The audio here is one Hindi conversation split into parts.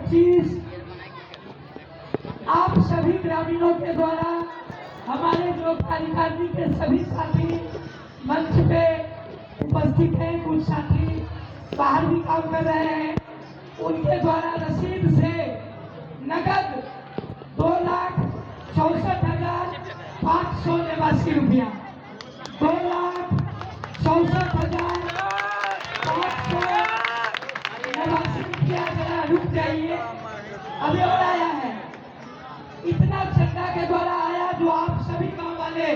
25 आप सभी ग्रामीणों के द्वारा हमारे जो कार्यकारिणी के सभी साथी मंच पे उपस्थित हैं, कुछ साथी बाहर भी काम कर रहे हैं, उनके द्वारा रसीद से नगद 2,64,589 रुपया 2,64,589 रुपया। जरा रुक जाइए, अभी और आया है। इतना चंदा के द्वारा आया जो आप सभी गांव वाले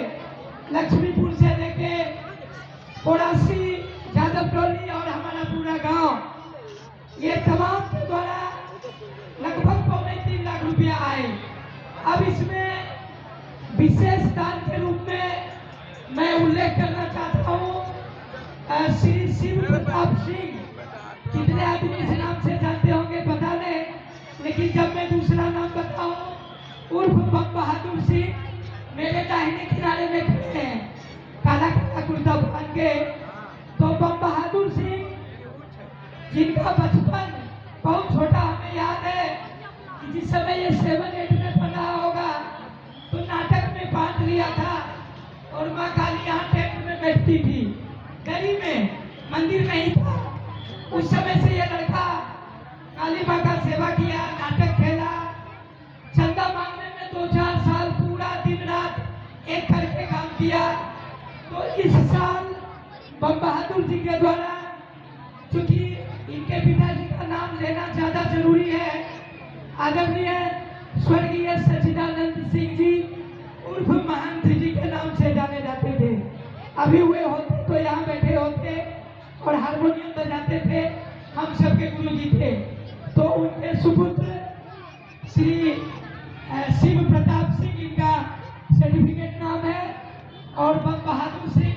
लक्ष्मीपुर से लेके कोरासी, यादव टोली और हमारा पूरा गांव, ये तमाम के द्वारा लगभग 3 लाख रुपया आए। अब इसमें विशेष दान के रूप में मैं उल्लेख करना चाहता हूँ श्री शिव प्रताप सिंह। कितने आदमी इस नाम से जानते होंगे पता नहीं, लेकिन जब मैं दूसरा नाम बताऊं उर्फ बम बहादुर सिंह, मेरे दाहिने किनारे में खड़े हैं काला काला कुर्ता पहन के। तो बम बहादुर सिंह जिनका बचपन बहुत छोटा हमें याद है कि जिस समय ये 7-8 में पढ़ा होगा तो नाटक में बांट लिया था और माँ काली यहाँ टेंट में बैठती थी, गली में, मंदिर नहीं था। उस समय से ये लड़का काली माँ का सेवा किया, नाटक खेला, चंदा मांगने में 2-4 साल पूरा दिन रात एक करके काम किया। तो इस साल बम बहादुर जी के द्वारा, चूंकि इनके पिताजी का नाम लेना ज्यादा जरूरी है, आदरणीय स्वर्गीय सच्चिदानंद सिंह जी उर्फ महंत जी के नाम से जाने जाते थे। अभी हुए होते तो यहाँ बैठे होते और हारमोनियम बजाते थे, हम सबके गुरु जी थे। तो उनके सुपुत्र श्री शिव प्रताप सिंह इनका सर्टिफिकेट नाम है और बम बहादुर सिंह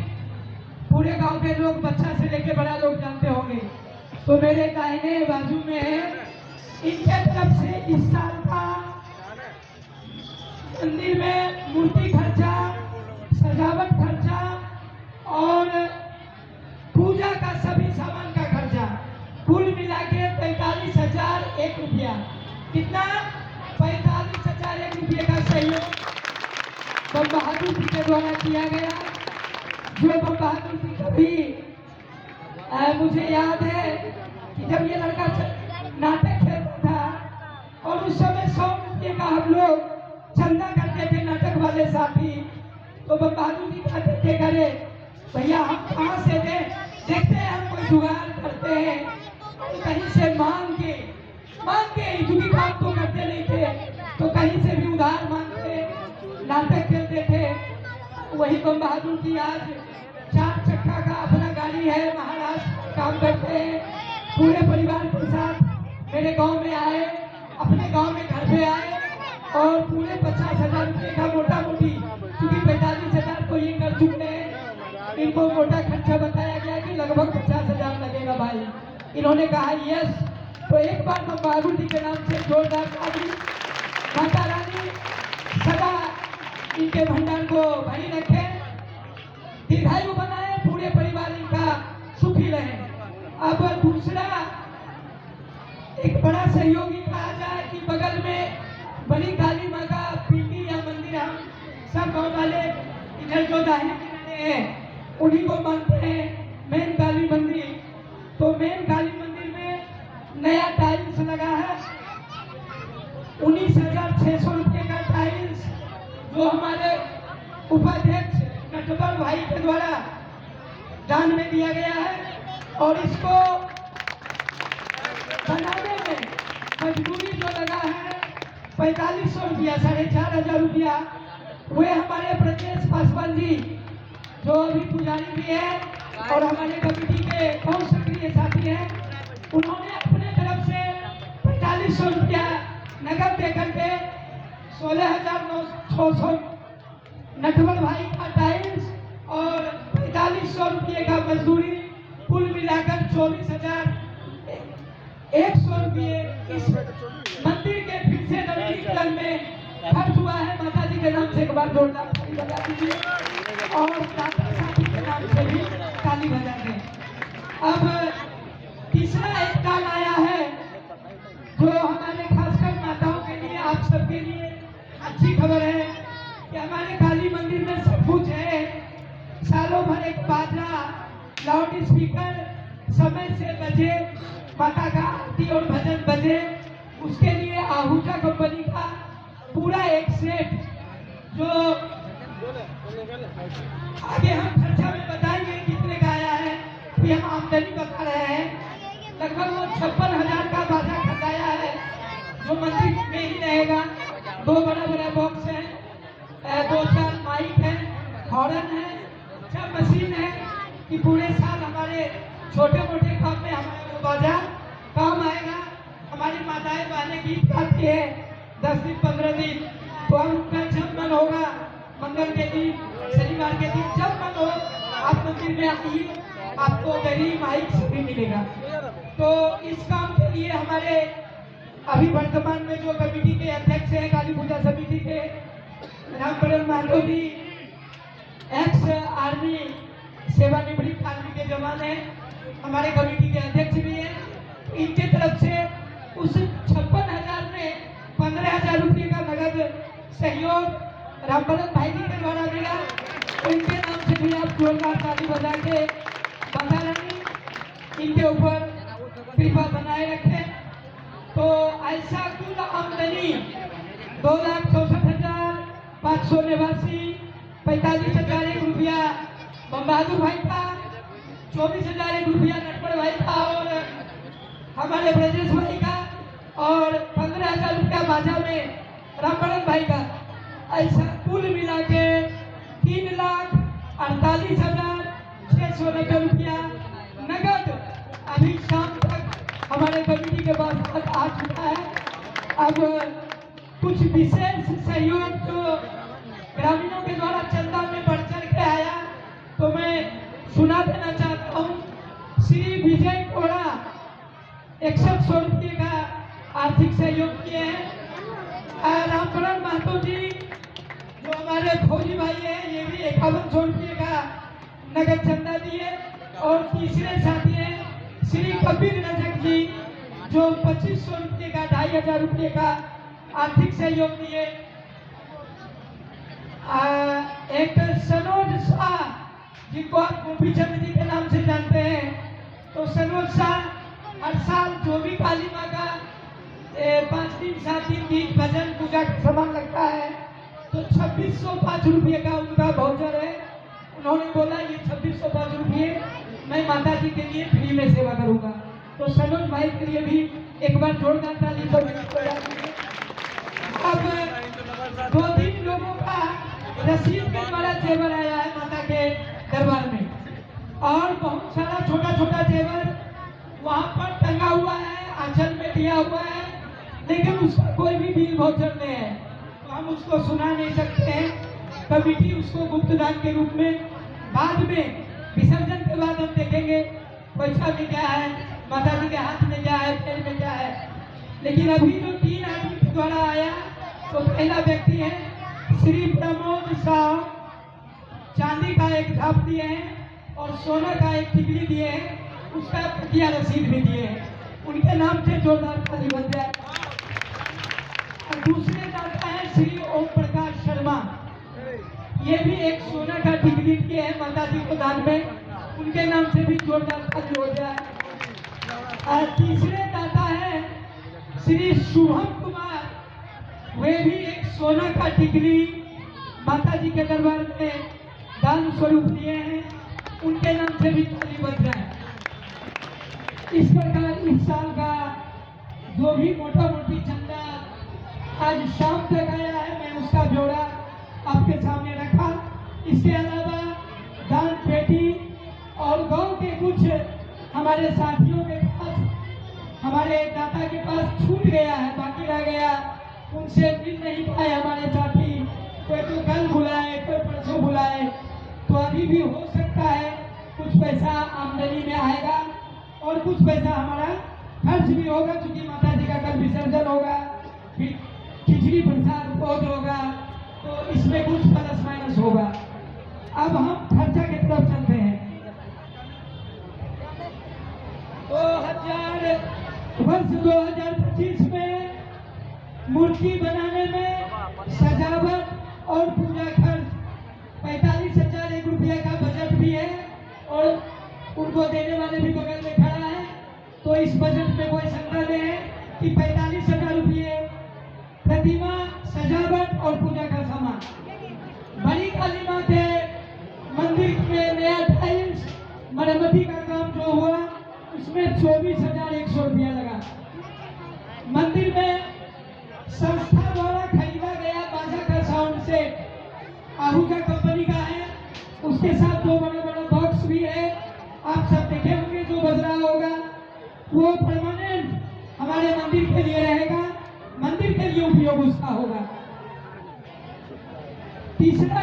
पूरे गांव के लोग, बच्चा से लेके बड़ा लोग जानते होंगे। तो मेरे दाहिने बाजू में है, इनके तरफ से इस साल का मंदिर में मूर्ति खर्चा, सजावट खर्चा और पूजा का सभी सामान का खर्चा कुल मिला के 45,001 रुपया। कितना? 45,001 रुपये का सहयोग बम बहादुर जी के द्वारा किया गया। जो बम बहादुर जी कभी मुझे याद है कि जब ये लड़का नाटक खेलता था और उस समय 100 रुपये का हम लोग चंदा करते थे नाटक वाले साथी, तो बम बहादुर जी कहते थे करे भैया हम कहाँ से दे, देखते हैं हम कोई जुगाड़ करते हैं, कहीं से मांग के क्योंकि काम तो करते नहीं थे तो कहीं से भी उधार मांग के नाटक खेलते थे। वही बम बहादुर जी आज 4 चक्का का अपना गाड़ी है, महाराष्ट्र काम करते हैं, पूरे परिवार के साथ मेरे गांव में आए, अपने गांव में घर पे आए और पूरे 50,000 रुपये का मोटा मोटी, क्योंकि 45,000 को ये कर चुके हैं, इनको मोटा खर्चा बताया गया कि लगभग 50,000 लगेगा भाई। इन्होंने कहा यस। तो एक बार बम बहादुर जी के नाम से जोरदार ताली। माता रानी सदा इनके भंडार को भरी रखे, दीर्घायु बनाए, पूरे परिवार इनका सुखी रहे। अब दूसरा एक बड़ा सहयोगी कहा जाए कि बगल में बड़ी काली माँ का पिंडी या मंदिर, हम सब गाँव वाले इधर जो दाहिने किनारे हैं उन्हीं को मानते हैं मेन काली मंदिर। तो मेन काली मंदिर में नया टाइल्स लगा है, 19,600 रुपये का टाइल्स, जो हमारे उपाध्यक्ष नटवर भाई के द्वारा दान में दिया गया है। और इसको बनाने में मजदूरी जो लगा है 4500 रुपया, 4,500 रुपया, वे हमारे ब्रजेश पासवान जी जो अभी पुजारी भी है और हमारे कमेटी के बहुत सक्रिय साथी हैं, उन्होंने अपने तरफ से 4500 रुपया नगद देकर के 16,900 नटवर भाई का टाइल्स और 4500 रुपये का मजदूरी, कुल मिलाकर 24,100 रुपये इस मंदिर के फिर से नवीनीकरण में खर्च हुआ है। माता जी के नाम से एक बार जोरदार ताली बजा दीजिए और दाता साथी के नाम से भी ताली बजा दें। अब तीसरा एक काम आया है जो हमारे खासकर माताओं के लिए, आप सबके लिए अच्छी खबर है कि हमारे काली मंदिर में सब कुछ है। सालों भर एक बाजा, लाउड स्पीकर समय से बजे, माता का आरती और भजन बजे, उसके लिए आहूजा कंपनी का पूरा एक सेट, जो आगे हम खर्चा में बताएंगे कितने का आया है, कि हम आमदनी बता रहे हैं। लगभग वो 56,000 का बाजा खरीदाया है, जो मंदिर में ही रहेगा। 2 बड़ा बॉक्स है, 2-4 माइक है, हॉर्न है, 6 मशीन है, कि पूरे साल हमारे छोटे मोटे काम में हमारा वो बाजा काम आएगा। हमारी माताएं बहनें गीत गाती है 10 दिन 15 दिन, तो हम उनका जब मन होगा, मंगल के दिन, शनिवार के दिन, जब मन हो आप मंदिर में आइए, आपको गरीब माइक सभी मिलेगा। तो इस काम के लिए हमारे अभी वर्तमान में जो कमेटी के अध्यक्ष हैं काली पूजा समिति के, रामकरण महतो जी, एक्स आर्मी सेवानिवृत्त आर्मी के जवान है, हमारे कमेटी के अध्यक्ष भी हैं। इनके तरफ से उस 56,000 में 15,000 रुपये का नगद सहयोग रामकरण भाई जी के द्वारा मिला। तो इनके नाम से भी आप जोरदार ताली बजा के माता रानी इनके ऊपर कृपा बनाए रखें। तो ऐसा कुल आमदनी 2,64,589, 45,001 रुपया बम बहादुर भाई का, 24,001 रुपया नटवर भाई का और हमारे ब्रजेश भाई का, और 15,000 रुपया बाजा में रामकरण भाई का। ऐसा कुल मिला के 3,48,690 रुपया नगद अभी शाम तक हमारे कमेटी के पास आ चुका है। अब कुछ विशेष सहयोग जो ग्रामीणों के द्वारा चंदा में बढ़ चढ़ के आया, तो मैं सुना देना चाहता हूँ। श्री विजय कोड़ा 6100 रुपये का आर्थिक सहयोग किए हैं। रामकरण महतो जी जो हमारे फौजी भाई हैं, ये भी 5100 रुपये का नगद चंदा दिए। और तीसरे साथी हैं श्री कबीर रजक जी, जो 2500 रुपये का 2,500 रुपये का आर्थिक सहयोग दिए। एक सनोज शाह, जिनको आप गोपी चंद जी के नाम से जानते हैं, तो सनोज शाह हर साल जो भी काली माँ का 5 दिन 7 दिन गीत भजन पूजा का सामान लगता है, तो 2605 रुपये का उनका वाउचर है। उन्होंने बोला ये 2605 रुपये मैं माता जी के लिए फ्री में सेवा करूंगा। तो सनोज भाई के लिए भी एक बार जोरदार ताली बजाइए। अब 2-3 लोगों का रसीद के द्वारा जेवर आया है माता के दरबार में, और बहुत सारा छोटा छोटा जेवर वहाँ पर टंगा हुआ है, आंचल में दिया हुआ है, लेकिन उसका कोई भी बिल वाउचर नहीं है, तो हम उसको सुना नहीं सकते हैं। कमेटी उसको गुप्त दान के रूप में बाद में विसर्जन के बाद हम देखेंगे पैसा में क्या है, माता जी के हाथ में क्या है, पैर में क्या है। लेकिन अभी जो 3 आदमी के द्वारा आया, तो पहला व्यक्ति है श्री प्रमोद साहब, चांदी का एक धाप दिए हैं और सोना का एक टिकली दिए हैं, उसका प्रतिया रसीद भी दिए हैं। उनके नाम से जोरदार ताली बन जाए। और दूसरे दाता है श्री ओम प्रकाश शर्मा, ये भी एक सोना का टिकली दिए हैं माता जी को दान में, उनके नाम से भी जोरदार ताली हो जाए। और तीसरे दाता है श्री शुभम कुमार, वे भी एक सोना का टिकली माता जी के दरबार में दान स्वरूप दिए हैं, उनके नाम से भी ताली बज जाए। इस प्रकार इस साल का जो भी मोटा मोटी चंदा आज शाम तक आया है, मैं उसका ब्यौरा आपके सामने रखा। इसके अलावा दान पेटी और गांव के कुछ हमारे साथियों के पास, हमारे दाता के पास छूट गया है, बाकी रह गया, उनसे मिल नहीं पाए हमारे साथी। कोई तो कल बुलाए, कोई परसों बुलाए, तो अभी भी हो सकता है कुछ पैसा आमदनी में आएगा और कुछ पैसा हमारा खर्च भी होगा, क्योंकि माता जी का कल विसर्जन होगा, फिर खिचड़ी प्रसाद भोज होगा, तो इसमें कुछ प्लस माइनस होगा। अब हम खर्चा की तरफ चलते हैं। 2025 में मूर्ति बनाने में सजावट और पूजा खर्च 45,001 रुपया का बजट भी है और उनको देने वाले भी बगल में खड़ा है। तो इस बजट में कोई संदेह नहीं है कि 45,000 रुपये प्रतिमा, सजावट और पूजा का सामान। बड़ी काली माँ के मंदिर में नया टाइल्स मरम्मती का काम जो हुआ उसमें 24,100 रुपया लगा। मंदिर में संस्था द्वारा खरीदा गया बाजा का साउंड सेट आहूजा कंपनी का है, उसके साथ 2 बड़े बड़े बॉक्स भी है। आप सब देखे होंगे जो बज रहा होगा वो परमानेंट हमारे मंदिर के लिए रहेगा, मंदिर के लिए उपयोग उसका होगा। तीसरा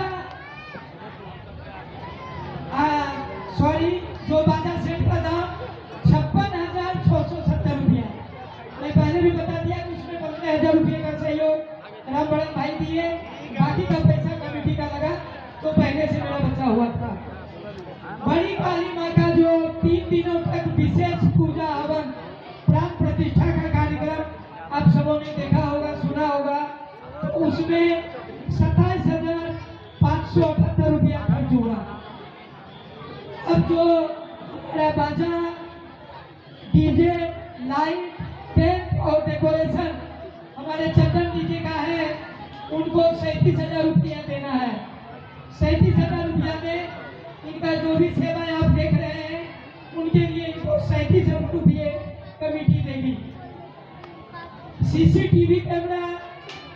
जो बाजा सेट का दाम 56,670 रुपया। मैं पहले भी बता दिया कि उसमें 15,000 रुपये का सहयोग राम बड़न भाई दिए, बाकी का पैसा कमेटी का लगा तो पहले से मेरा बचा हुआ था। बड़ी काली माँ का जो 3 दिनों तक विशेष पूजा हवन प्राण प्रतिष्ठा का कार्यक्रम आप सबों ने देखा होगा, सुना होगा, तो उसमें 27,578 रुपया खर्च हुआ। अब जो हमारा बाजा, डीजे, लाइट, टेंट और डेकोरेशन हमारे चंदन डीजे का है, उनको 37,000 रुपया देना है। 37,000 रुपया में इनका जो भी सेवाएं आप देख रहे हैं उनके लिए इनको 37,000 रुपये कमेटी देगी। सीसीटीवी कैमरा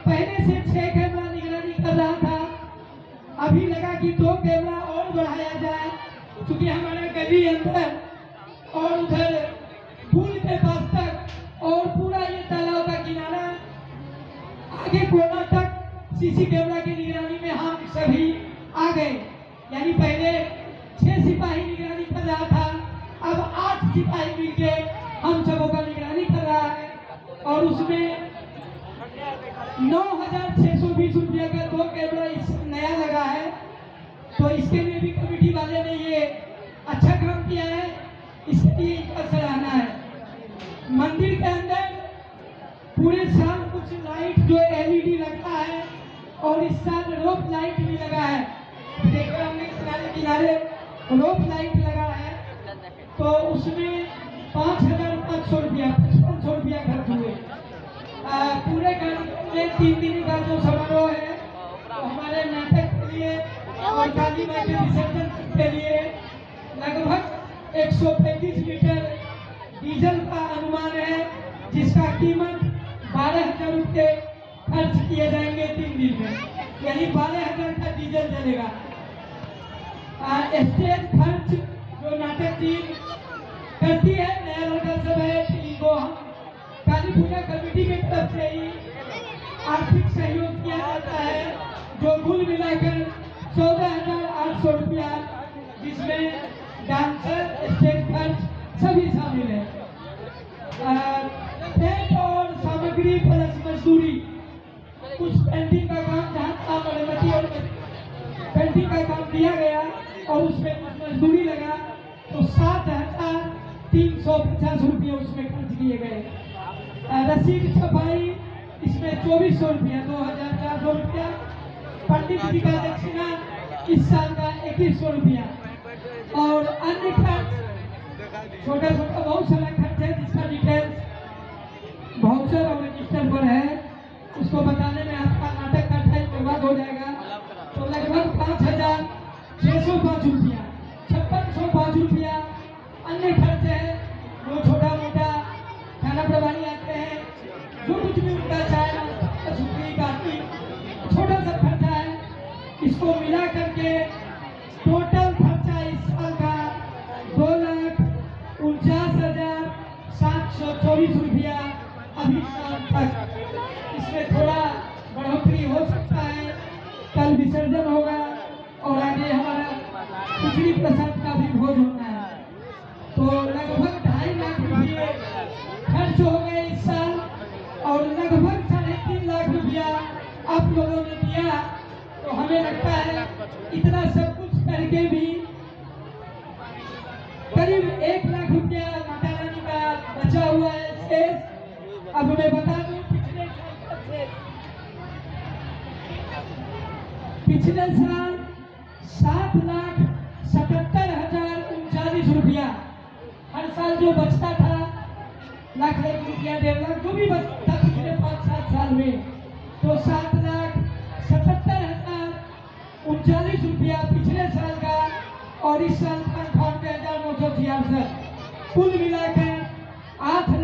पहले से 6 कैमरा निगरानी कर रहा था, अभी लगा कि 2 कैमरा और बढ़ाया जाए, क्योंकि हमारा गली अंदर और उधर पुल के पास तक और पूरा ये तालाब का किनारा आगे कोना तक सीसी कैमरा की निगरानी में हम सभी आ गए। यानी पहले 6 सिपाही निगरानी कर रहा था, अब 8 सिपाही मिलके हम सबों का निगरानी कर रहा है और उसमें 9,620 रुपया का 2 कैमरा इस नया लगा है। तो इसके लिए भी कमेटी वाले ने ये अच्छा काम किया है, इसके लिए इनका सराहना है। मंदिर के अंदर पूरे साल कुछ लाइट जो एलईडी लगता है और इस साल रोप लाइट भी लगा है। देखकर हमने किनारे किनारे रोप लाइट लगा है, तो उसमें 5,500 रुपया 500 रुपया खर्च हुए। पूरे कार्यक्रम में 3 दिन का जो समारोह है हमारे नाटक के लिए और काली माँ के विसर्जन के लिए लगभग 135 लीटर डीजल का अनुमान है, जिसका कीमत 12,000 रुपये खर्च किए जाएंगे 3 दिन में, यानी 12,000 का डीजल जलेगा। स्टेज खर्च जो नाटक टीम करती है, नया लड़का सब है, इनको हम काली पूजा कमेटी की तरफ से ही आर्थिक सहयोग किया जाता है, जो कुल मिलाकर 14,800 रुपया, जिसमें डांसर, स्टेज खर्च सभी शामिल है। टेंट और सामग्री प्लस मजदूरी, कुछ पेंटिंग का काम जहाँ था मरम्मती और पेंटिंग का काम दिया गया और उसमें कुछ मजदूरी लगा, तो 7,350 रुपये उसमें खर्च किए गए। रसीद छपाई इसमें 2,400 रुपया, 2,400 रुपया। पंडित जी का दक्षिणा इस साल का 2,100 रुपया और अन्य खर्च छोटा छोटा बहुत सारा खर्च है, जिसका डिटेल्स वाउचर और रजिस्टर पर है, उसको बताने में आपका नाटक का टाइम बर्बाद हो जाएगा। तो लगभग 5,605 रुपया, 5,605 रुपया अन्य खर्च है, जो छोटा मोटा खाना प्रभारी आते हैं, जो कुछ भी उनका चाय सुखी काफी छोटा सा खर्चा है, इसको मिला करके टोटल खर्चा इस साल का 2,49,724 रुपया अभी शाम तक। इसमें थोड़ा बढ़ोतरी हो सकता है, कल विसर्जन होगा और आगे हमारा खिचड़ी प्रसाद का भी भोज होना है, तो लगभग 2.5 लाख रुपये खर्च हो गए इस साल और लगभग 3.5 लाख रुपया आप लोगों ने दिया। तो हमें लगता है इतना सब कुछ करके भी करीब 1 लाख रुपया माता रानी का बचा हुआ है शेष। अब मैं बता दूं, पिछले साल का शेष पिछले साल 7,77,039 रुपया, हर साल जो बचता था लाख 1 रुपया 1.5 लाख जो भी बचता था पिछले 5-7 साल में, तो 7,77,039 रुपया पिछले साल का और इस साल 98,966 कुल मिलाकर 8